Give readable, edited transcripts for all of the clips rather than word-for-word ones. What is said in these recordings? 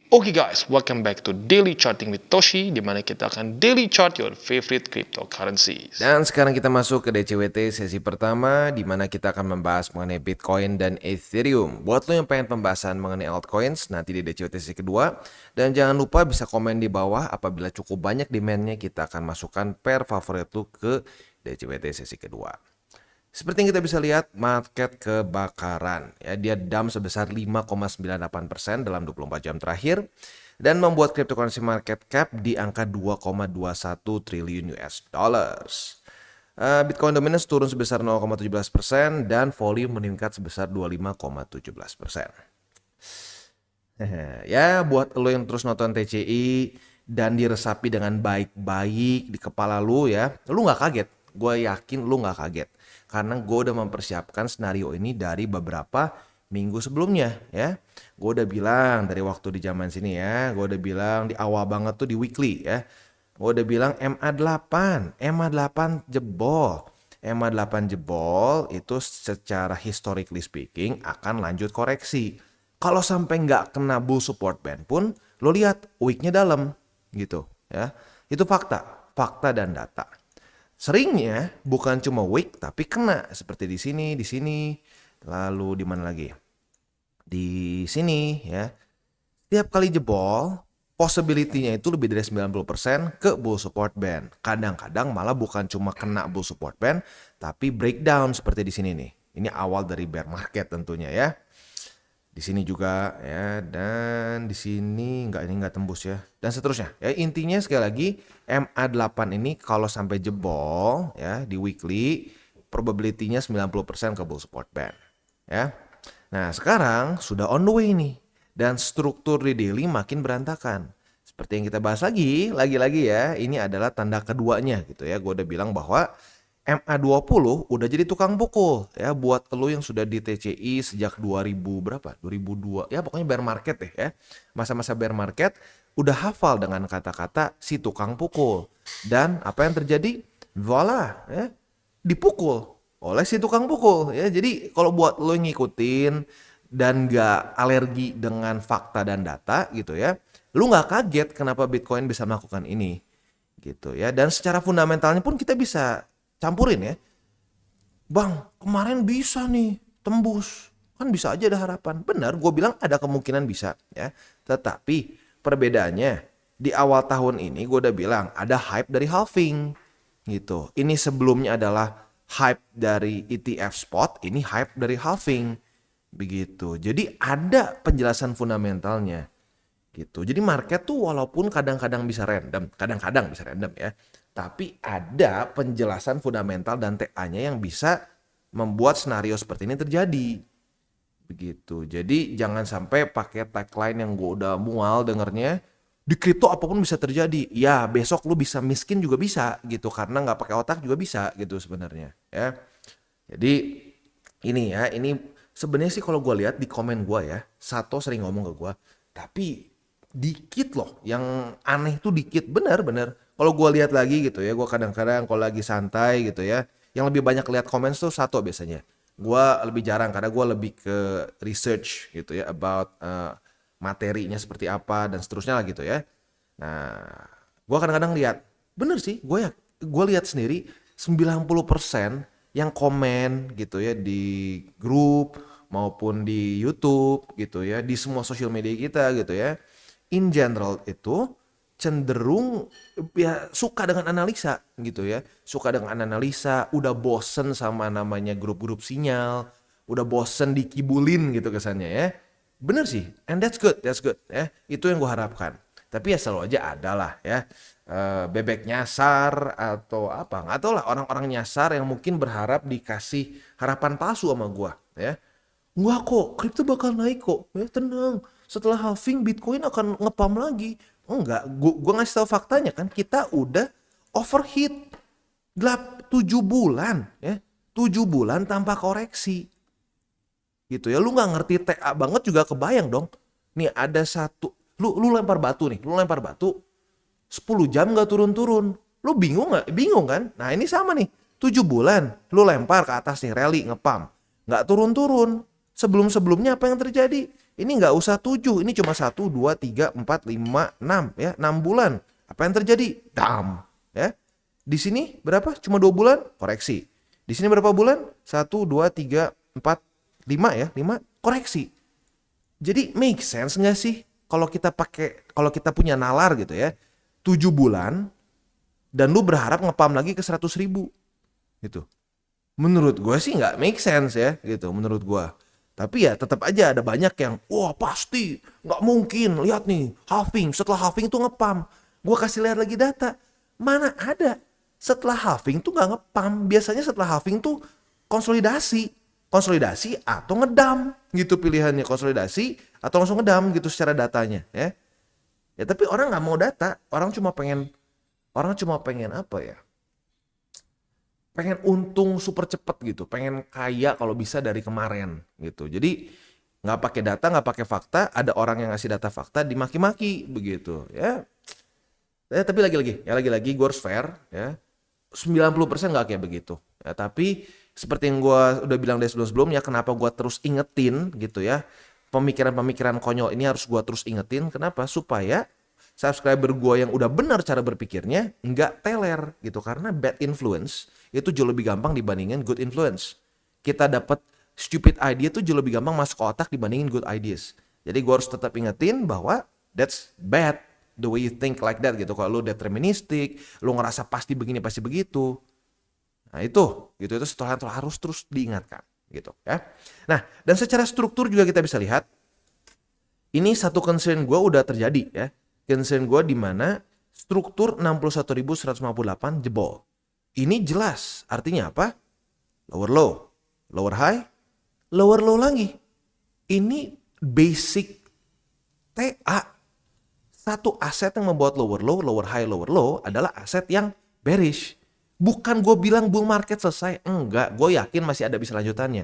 Oke guys, welcome back to Daily Charting with Toshi, di mana kita akan daily chart your favorite cryptocurrencies. Dan sekarang kita masuk ke DCWT sesi pertama, di mana kita akan membahas mengenai Bitcoin dan Ethereum. Buat lo yang pengen pembahasan mengenai altcoins, nanti di DCWT sesi kedua. Dan jangan lupa bisa komen di bawah, apabila cukup banyak demand-nya, kita akan masukkan pair favorit lo ke DCWT sesi kedua. Seperti yang kita bisa lihat, market kebakaran. Ya, dia dump sebesar 5,98% dalam 24 jam terakhir dan membuat cryptocurrency market cap di angka 2,21 triliun US dollars. Bitcoin dominance turun sebesar 0,17% dan volume meningkat sebesar 25,17%. Ya, buat lo yang terus nonton TCI dan diresapi dengan baik-baik di kepala lo ya, lo nggak kaget. Gue yakin lo nggak kaget. Karena gue udah mempersiapkan skenario ini dari beberapa minggu sebelumnya ya. Gue udah bilang dari waktu di zaman sini ya. Gue udah bilang di awal banget tuh di weekly ya. Gue udah bilang MA8 jebol. MA8 jebol itu secara historically speaking akan lanjut koreksi. Kalau sampai nggak kena bull support band pun, lo lihat weeknya dalam gitu ya. Itu fakta dan data. Seringnya bukan cuma weak tapi kena seperti di sini, lalu di mana lagi? Di sini ya. Setiap kali jebol, possibility-nya itu lebih dari 90% ke bull support band. Kadang-kadang malah bukan cuma kena bull support band, tapi breakdown seperti di sini nih. Ini awal dari bear market tentunya ya. Di sini juga ya, dan di sini enggak tembus ya, dan seterusnya ya. Intinya sekali lagi, MA8 ini kalau sampai jebol ya di weekly, probability-nya 90% ke bull support band ya. Nah sekarang sudah on the way nih, dan struktur di daily makin berantakan. Seperti yang kita bahas lagi ya, ini adalah tanda keduanya gitu ya. Gue udah bilang bahwa MA20 udah jadi tukang pukul ya buat lo yang sudah di TCI sejak 2000 berapa? 2002. Ya pokoknya bear market deh ya. Masa-masa bear market udah hafal dengan kata-kata si tukang pukul. Dan apa yang terjadi? Voila ya. Dipukul oleh si tukang pukul ya. Jadi kalau buat lo yang ngikutin dan gak alergi dengan fakta dan data gitu ya, lo gak kaget kenapa Bitcoin bisa melakukan ini gitu ya. Dan secara fundamentalnya pun kita bisa campurin ya. Bang, kemarin bisa nih tembus. Kan bisa aja ada harapan. Benar, gue bilang ada kemungkinan bisa ya. Tetapi perbedaannya di awal tahun ini gue udah bilang ada hype dari halving gitu. Ini sebelumnya adalah hype dari ETF spot, ini hype dari halving begitu. Jadi ada penjelasan fundamentalnya gitu. Jadi market tuh walaupun kadang-kadang bisa random ya. Tapi ada penjelasan fundamental dan TA-nya yang bisa membuat scenario seperti ini terjadi. Begitu. Jadi jangan sampai pakai tagline yang gue udah mual dengernya. Di kripto apapun bisa terjadi. Ya besok lu bisa miskin juga bisa gitu. Karena gak pakai otak juga bisa gitu sebenarnya ya. Jadi ini ya. Ini sebenarnya sih kalau gue lihat di komen gue ya. Sato sering ngomong ke gue. Tapi dikit loh. Yang aneh tuh dikit. Bener. Kalau gue lihat lagi gitu ya, gue kadang-kadang kalau lagi santai gitu ya, yang lebih banyak lihat komen tuh Sato biasanya. Gue lebih jarang karena gue lebih ke research gitu ya about materinya seperti apa dan seterusnya lah gitu ya. Nah, gue kadang-kadang lihat, bener sih, gue lihat sendiri 90% yang komen gitu ya di grup maupun di YouTube gitu ya, di semua sosial media kita gitu ya. In general itu cenderung ya suka dengan analisa gitu ya. Suka dengan analisa, udah bosen sama namanya grup-grup sinyal, udah bosen dikibulin gitu kesannya ya. Bener sih, and that's good ya. Itu yang gue harapkan. Tapi ya selalu aja ada lah ya, bebek nyasar atau apa, nggak tahu lah, orang-orang nyasar yang mungkin berharap dikasih harapan palsu sama gue ya. Enggak kok, kripto bakal naik kok. Ya tenang, setelah halving Bitcoin akan ngepam lagi. Enggak, gua ngasih tahu faktanya kan, kita udah overheat 7 bulan ya. 7 bulan tanpa koreksi. Gitu ya, lu nggak ngerti TA banget juga kebayang dong. Nih ada satu, lu lempar batu nih, lu lempar batu 10 jam nggak turun-turun. Lu bingung nggak? Bingung kan? Nah ini sama nih, 7 bulan lu lempar ke atas nih, rally ngepam. Nggak turun-turun. Sebelum-sebelumnya apa yang terjadi? Ini nggak usah 7, ini cuma 1, 2, 3, 4, 5, 6 ya, 6 bulan. Apa yang terjadi? Dam, ya. Di sini berapa? Cuma 2 bulan, koreksi. Di sini berapa bulan? 1, 2, 3, 4, 5 ya, 5 koreksi. Jadi make sense nggak sih kalau kita punya nalar gitu ya, 7 bulan dan lu berharap ngepam lagi ke 100.000 gitu. Menurut gue sih nggak make sense ya gitu menurut gue. Tapi ya tetap aja ada banyak yang wah pasti nggak mungkin, lihat nih halving, setelah halving tuh ngepam. Gue kasih lihat lagi data, mana ada setelah halving tuh nggak ngepam. Biasanya setelah halving tuh konsolidasi atau ngedam gitu pilihannya, konsolidasi atau langsung ngedam gitu secara datanya ya. Ya tapi orang nggak mau data, orang cuma pengen apa ya? Pengen untung super cepet gitu, pengen kaya kalau bisa dari kemarin gitu. Jadi nggak pakai data, nggak pakai fakta, ada orang yang ngasih data fakta dimaki-maki begitu ya. Tapi lagi-lagi gue harus fair ya. 90% nggak kayak begitu. Ya, tapi seperti yang gue udah bilang dari sebelum-sebelumnya, kenapa gue terus ingetin gitu ya. Pemikiran-pemikiran konyol ini harus gue terus ingetin. Kenapa? Supaya subscriber gue yang udah benar cara berpikirnya nggak teler gitu. Karena bad influence itu jauh lebih gampang dibandingin good influence. Kita dapat stupid idea itu jauh lebih gampang masuk ke otak dibandingin good ideas. Jadi gue harus tetap ingetin bahwa that's bad the way you think like that gitu. Kalau lu deterministik, lu ngerasa pasti begini pasti begitu. Nah itu setelah harus terus diingatkan gitu ya. Nah dan secara struktur juga kita bisa lihat ini satu concern gue udah terjadi ya. Concern gue di mana struktur 61.158 jebol. Ini jelas artinya apa? Lower low, lower high, lower low lagi. Ini basic TA. Satu aset yang membuat lower low, lower high, lower low adalah aset yang bearish. Bukan gue bilang bull market selesai, enggak. Gue yakin masih ada bisa lanjutannya.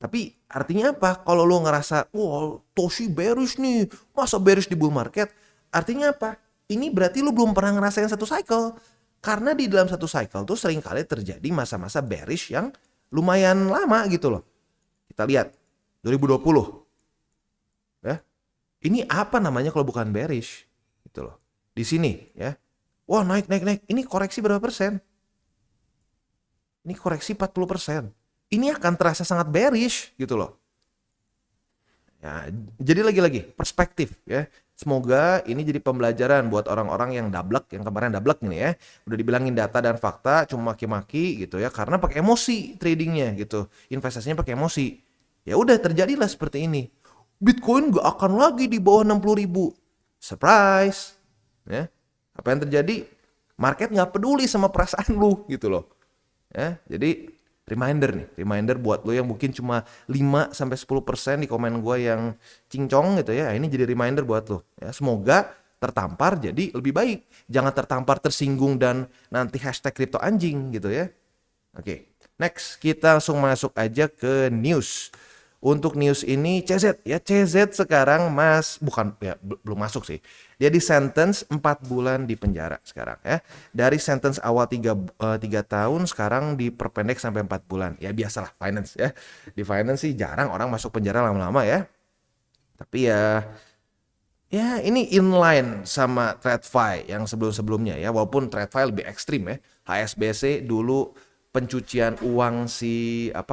Tapi artinya apa? Kalau lo ngerasa, wah Toshi bearish nih, masa bearish di bull market? Artinya apa? Ini berarti lo belum pernah ngerasain satu cycle. Karena di dalam satu cycle tuh seringkali terjadi masa-masa bearish yang lumayan lama gitu loh. Kita lihat 2020. Ya. Ini apa namanya kalau bukan bearish? Gitu loh. Di sini ya. Wah, naik. Ini koreksi berapa persen? Ini koreksi 40%. Ini akan terasa sangat bearish gitu loh. Ya, jadi lagi-lagi perspektif ya. Semoga ini jadi pembelajaran buat orang-orang yang dablek, yang kemarin dablek ini ya. Udah dibilangin data dan fakta cuma maki-maki gitu ya, karena pakai emosi tradingnya gitu. Investasinya pakai emosi. Ya udah terjadilah seperti ini. Bitcoin gak akan lagi di bawah 60.000. Surprise. Ya. Apa yang terjadi? Market gak peduli sama perasaan lu gitu loh. Ya, jadi reminder buat lo yang mungkin cuma 5-10% di komen gue yang cincong gitu ya. Ini jadi reminder buat lo ya. Semoga tertampar jadi lebih baik. Jangan tertampar tersinggung dan nanti hashtag kripto anjing gitu ya. Oke, next kita langsung masuk aja ke news. Untuk news ini CZ ya, CZ sekarang belum masuk sih. Dia di sentence 4 bulan di penjara sekarang ya. Dari sentence awal 3 tahun sekarang diperpendek sampai 4 bulan. Ya biasalah finance ya. Di finance sih jarang orang masuk penjara lama-lama ya. Tapi ya ini inline sama TradFi yang sebelum-sebelumnya ya. Walaupun TradFi lebih ekstrim ya. HSBC dulu pencucian uang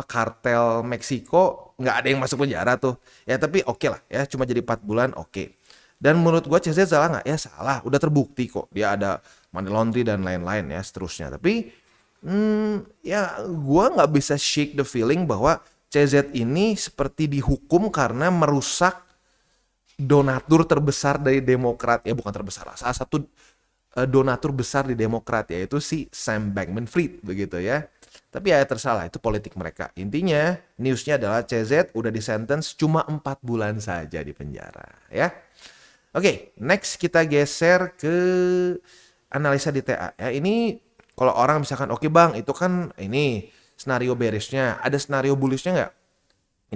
kartel Meksiko nggak ada yang masuk penjara tuh ya, tapi oke lah ya, cuma jadi 4 bulan oke. Dan menurut gua CZ salah nggak? Ya salah, udah terbukti kok dia ada money laundry dan lain-lain ya seterusnya. Tapi ya gua nggak bisa shake the feeling bahwa CZ ini seperti dihukum karena merusak donatur terbesar dari Demokrat, ya bukan terbesar lah, salah satu donatur besar di Demokrat, yaitu si Sam Bankman-Fried begitu ya. Tapi ya tersalah, itu politik mereka. Intinya newsnya adalah CZ udah disentence cuma 4 bulan saja di penjara ya. Oke, next kita geser ke analisa di TA ya. Ini kalau orang misalkan oke bang, itu kan ini scenario bearishnya, ada scenario bullishnya nggak?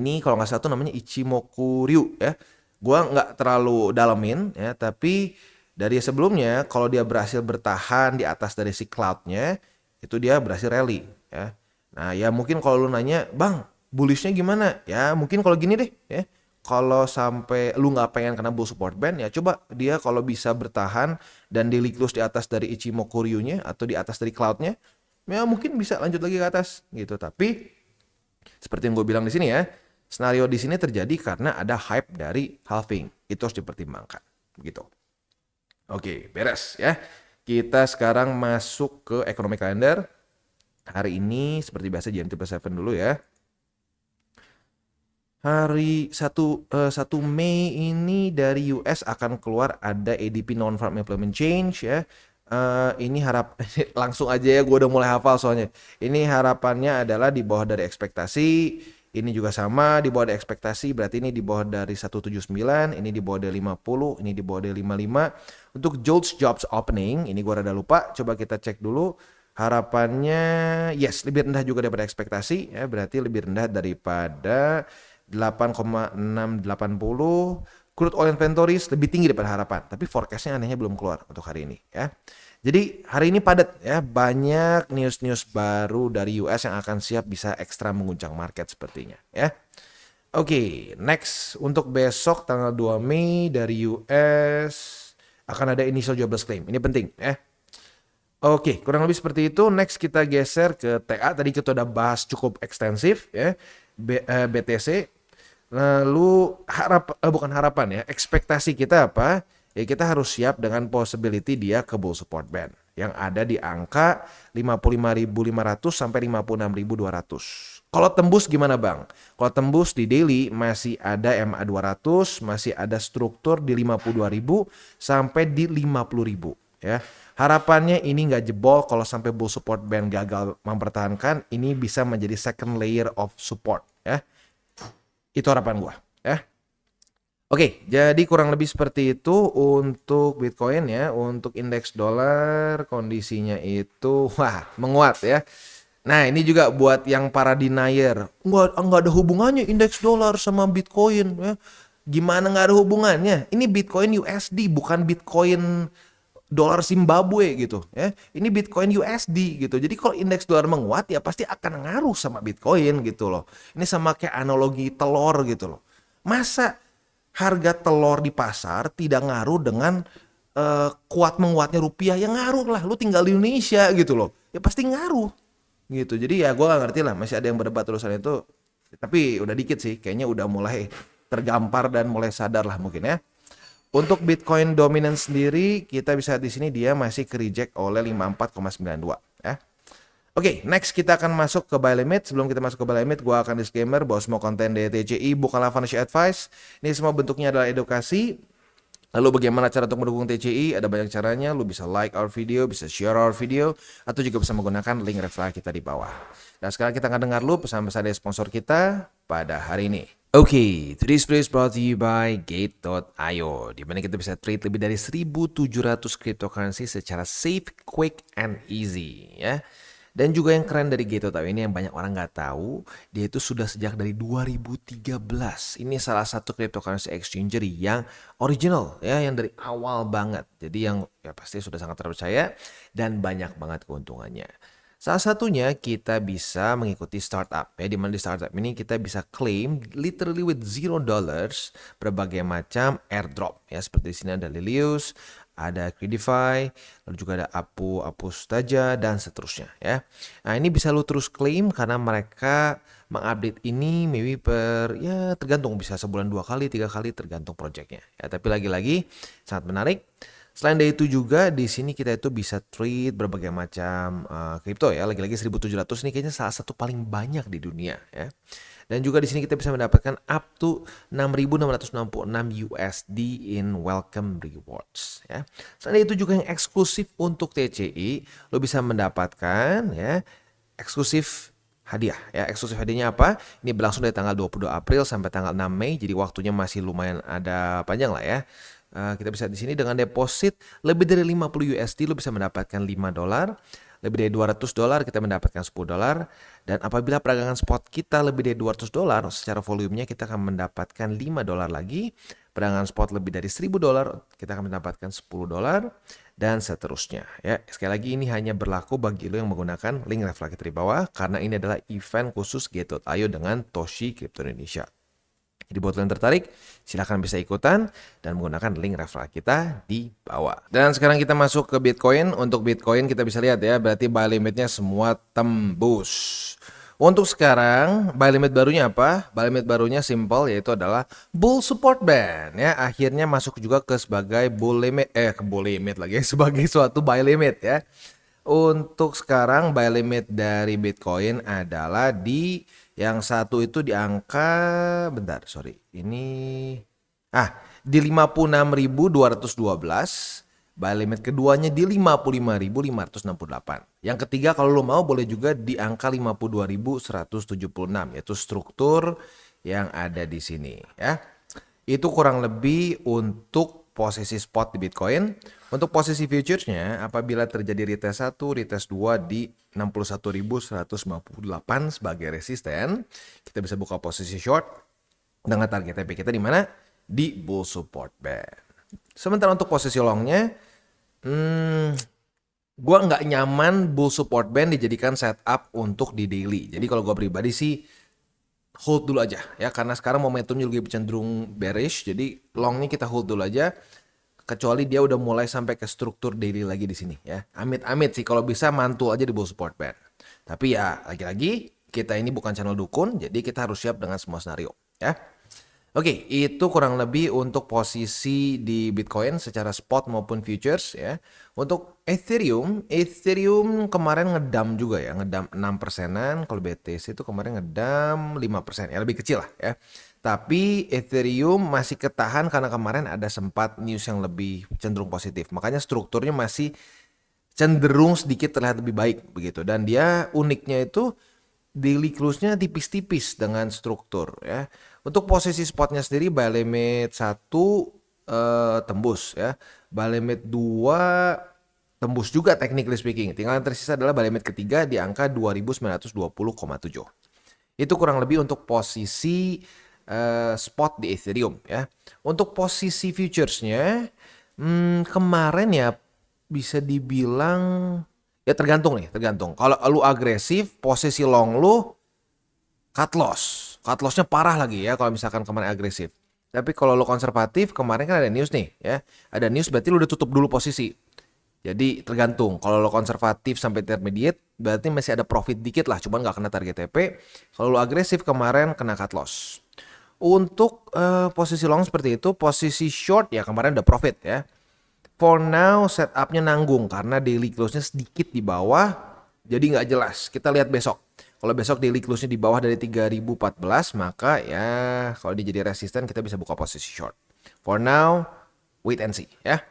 Ini kalau nggak salah tuh namanya Ichimoku Ryu ya. Gua nggak terlalu dalemin ya, tapi dari sebelumnya kalau dia berhasil bertahan di atas dari si cloud-nya, itu dia berhasil rally ya. Nah ya mungkin kalau lu nanya, bang bullishnya gimana? Ya mungkin kalau gini deh ya, kalau sampai lu nggak pengen kena bull support band, ya coba dia kalau bisa bertahan dan daily close di atas dari Ichimoku Ryu-nya atau di atas dari cloud-nya, ya mungkin bisa lanjut lagi ke atas gitu. Tapi seperti yang gue bilang di sini ya, scenario di sini terjadi karena ada hype dari halving. Itu harus dipertimbangkan gitu. Oke, beres ya. Kita sekarang masuk ke economic calendar. Hari ini seperti biasa GMT+7 dulu ya. Hari 1 Mei ini dari US akan keluar ada ADP Non-Farm Employment Change ya. Ini langsung aja ya, gue udah mulai hafal soalnya. Ini harapannya adalah di bawah dari ekspektasi. Ini juga sama di bawah dari ekspektasi, berarti ini di bawah dari 179, ini di bawah dari 50, ini di bawah dari 55. Untuk JOLTS Jobs Opening, ini gue rada lupa, coba kita cek dulu. Harapannya yes, lebih rendah juga daripada ekspektasi ya, berarti lebih rendah daripada 8,680. Crude oil inventories lebih tinggi daripada harapan, tapi forecastnya anehnya belum keluar untuk hari ini ya. Jadi hari ini padat ya, banyak news-news baru dari US yang akan siap bisa ekstra mengguncang market sepertinya ya. Oke, next untuk besok tanggal 2 Mei dari US akan ada initial jobless claim. Ini penting ya. Oke, kurang lebih seperti itu. Next kita geser ke TA. Tadi kita udah bahas cukup ekstensif ya. BTC. Lalu bukan harapan ya, ekspektasi kita apa? Ya kita harus siap dengan possibility dia ke bull support band yang ada di angka 55.500 sampai 56.200. Kalau tembus gimana Bang? Kalau tembus di daily masih ada MA 200, masih ada struktur di 52.000 sampai di 50.000 ya. Harapannya ini nggak jebol. Kalau sampai bull support band gagal mempertahankan, ini bisa menjadi second layer of support ya. Itu harapan gua ya. Oke, jadi kurang lebih seperti itu untuk Bitcoin ya. Untuk indeks dolar kondisinya itu menguat ya. Nah, ini juga buat yang para denier. Nggak ada hubungannya indeks dolar sama Bitcoin ya. Gimana nggak ada hubungannya? Ini Bitcoin USD bukan Bitcoin dolar Zimbabwe gitu ya. Ini Bitcoin USD gitu. Jadi kalau indeks dolar menguat ya pasti akan ngaruh sama Bitcoin gitu loh. Ini sama kayak analogi telur gitu loh. Masa harga telur di pasar tidak ngaruh dengan kuat menguatnya rupiah? Ya ngaruh lah. Lu tinggal di Indonesia gitu loh. Ya pasti ngaruh gitu. Jadi ya gue gak ngerti lah. Masih ada yang berdebat urusan itu. Tapi udah dikit sih. Kayaknya udah mulai tergampar dan mulai sadar lah mungkin ya. Untuk Bitcoin dominance sendiri, kita bisa di sini dia masih ke reject oleh 54,92 ya. Oke, next kita akan masuk ke buy limit. Sebelum kita masuk ke buy limit, gua akan disclaimer bahwa semua konten dari TCI bukanlah financial advice. Ini semua bentuknya adalah edukasi. Lalu bagaimana cara untuk mendukung TCI? Ada banyak caranya. Lu bisa like our video, bisa share our video, atau juga bisa menggunakan link referral kita di bawah. Dan sekarang kita akan dengar dulu pesan-pesan dari sponsor kita pada hari ini. Oke, today's video is brought to you by Gate.io, di mana kita bisa trade lebih dari 1.700 cryptocurrency secara safe, quick, and easy ya. Dan juga yang keren dari Gate.io ini yang banyak orang nggak tahu, dia itu sudah sejak dari 2013. Ini salah satu cryptocurrency exchanger yang original ya, yang dari awal banget. Jadi yang ya pasti sudah sangat terpercaya dan banyak banget keuntungannya. Salah satunya kita bisa mengikuti startup ya, di mana di startup ini kita bisa claim literally with $0 berbagai macam airdrop ya, seperti di sini ada Lilius, ada Credify, lalu juga ada Apu Staja dan seterusnya ya. Nah, ini bisa lu terus claim karena mereka mengupdate ini maybe ya tergantung, bisa sebulan 2 kali, 3 kali tergantung projectnya ya. Tapi lagi-lagi sangat menarik. Selain dari itu juga di sini kita itu bisa trade berbagai macam kripto ya. Lagi-lagi 1.700 ini kayaknya salah satu paling banyak di dunia ya. Dan juga di sini kita bisa mendapatkan up to 6.666 USD in welcome rewards ya. Selain itu juga yang eksklusif untuk TCI, lo bisa mendapatkan ya eksklusif hadiah ya. Eksklusif hadiahnya apa? Ini berlangsung dari tanggal 22 April sampai tanggal 6 Mei. Jadi waktunya masih lumayan ada panjang lah ya. Kita bisa di sini dengan deposit lebih dari 50 USD lo bisa mendapatkan $5. Lebih dari $200 kita mendapatkan $10. Dan apabila peragangan spot kita lebih dari $200 secara volumenya, kita akan mendapatkan $5 lagi. Peragangan spot lebih dari $1.000 kita akan mendapatkan $10 dan seterusnya ya. Sekali lagi ini hanya berlaku bagi lo yang menggunakan link referral kita di bawah, karena ini adalah event khusus Gate.io dengan Toshi Crypto Indonesia. Jadi buat kalian tertarik, silahkan bisa ikutan dan menggunakan link referral kita di bawah. Dan sekarang kita masuk ke Bitcoin. Untuk Bitcoin kita bisa lihat ya, berarti buy limitnya semua tembus. Untuk sekarang, buy limit barunya apa? Buy limit barunya simple, yaitu adalah bull support band ya. Akhirnya masuk juga ke sebagai bull limit, bull limit lagi, sebagai suatu buy limit ya. Untuk sekarang buy limit dari Bitcoin adalah di yang satu itu di angka ini di 56.212. Buy limit keduanya di 55.568. Yang ketiga kalau lo mau boleh juga di angka 52.176, yaitu struktur yang ada di sini ya. Itu kurang lebih untuk posisi spot di Bitcoin. Untuk posisi futuresnya, apabila terjadi retest 1, retest 2 di 61.158 sebagai resisten, kita bisa buka posisi short dengan target TP kita di mana? Di bull support band. Sementara untuk posisi longnya, gue nggak nyaman bull support band dijadikan setup untuk di daily. Jadi kalau gue pribadi sih hold dulu aja ya, karena sekarang momentumnya lagi cenderung bearish, jadi longnya kita hold dulu aja, kecuali dia udah mulai sampai ke struktur daily lagi di sini ya. Amit-amit sih kalau bisa mantul aja di bull support band. Tapi ya lagi-lagi kita ini bukan channel dukun, jadi kita harus siap dengan semua scenario ya. Oke, itu kurang lebih untuk posisi di Bitcoin secara spot maupun futures ya. Untuk Ethereum kemarin ngedam juga ya, ngedam 6%-an. Kalau BTC itu kemarin ngedam 5%, ya lebih kecil lah ya. Tapi Ethereum masih ketahan karena kemarin ada sempat news yang lebih cenderung positif. Makanya strukturnya masih cenderung sedikit terlihat lebih baik begitu. Dan dia uniknya itu daily close-nya tipis-tipis dengan struktur ya. Untuk posisi spotnya sendiri buy limit 1 tembus ya. Buy limit 2 tembus juga technically speaking. Tinggal yang tersisa adalah buy limit ketiga di angka 2920,7. Itu kurang lebih untuk posisi spot di Ethereum ya. Untuk posisi futuresnya kemarin ya bisa dibilang ya tergantung. Kalau lu agresif, posisi long lu cut loss. Cut lossnya parah lagi ya kalau misalkan kemarin agresif. Tapi kalau lu konservatif, kemarin kan ada news nih ya. Ada news berarti lu udah tutup dulu posisi. Jadi tergantung. Kalau lu konservatif sampai intermediate, berarti masih ada profit dikit lah, cuman nggak kena target TP. Kalau lu agresif kemarin kena cut loss. Untuk posisi long seperti itu, posisi short ya kemarin udah profit ya. For now setupnya nanggung karena daily close-nya sedikit di bawah, jadi nggak jelas. Kita lihat besok. Kalau besok daily close-nya di bawah dari 3014, maka ya kalau dia jadi resisten kita bisa buka posisi short. For now, wait and see ya.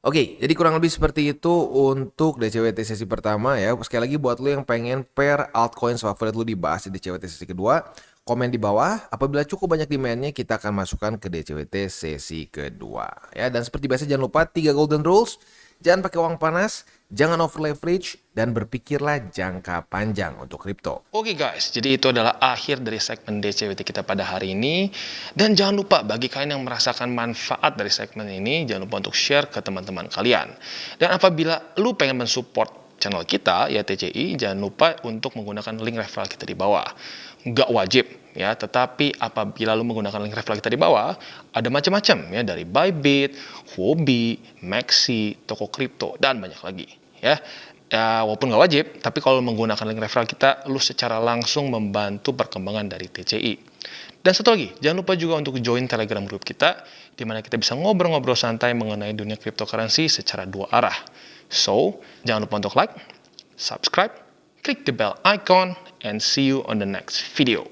Oke, jadi kurang lebih seperti itu untuk DCWT sesi pertama ya. Sekali lagi buat lu yang pengen pair altcoins favorit lu dibahas di DCWT sesi kedua, komen di bawah. Apabila cukup banyak demand-nya, kita akan masukkan ke DCWT sesi kedua ya. Dan seperti biasa jangan lupa 3 golden rules. Jangan pakai uang panas, jangan over leverage, dan berpikirlah jangka panjang untuk kripto. Oke guys, jadi itu adalah akhir dari segmen DCWT kita pada hari ini. Dan jangan lupa bagi kalian yang merasakan manfaat dari segmen ini, jangan lupa untuk share ke teman-teman kalian. Dan apabila lu pengen mensupport channel kita, ya TCI, jangan lupa untuk menggunakan link referral kita di bawah. Nggak wajib ya, tetapi apabila lu menggunakan link referral kita di bawah, ada macam-macam ya, dari Bybit, Huobi, Maxi, toko kripto, dan banyak lagi ya. Ya, walaupun nggak wajib, tapi kalau menggunakan link referral kita, lu secara langsung membantu perkembangan dari TCI. Dan satu lagi, jangan lupa juga untuk join Telegram group kita, di mana kita bisa ngobrol-ngobrol santai mengenai dunia cryptocurrency secara dua arah. So, jangan lupa untuk like, subscribe, click the bell icon, and see you on the next video.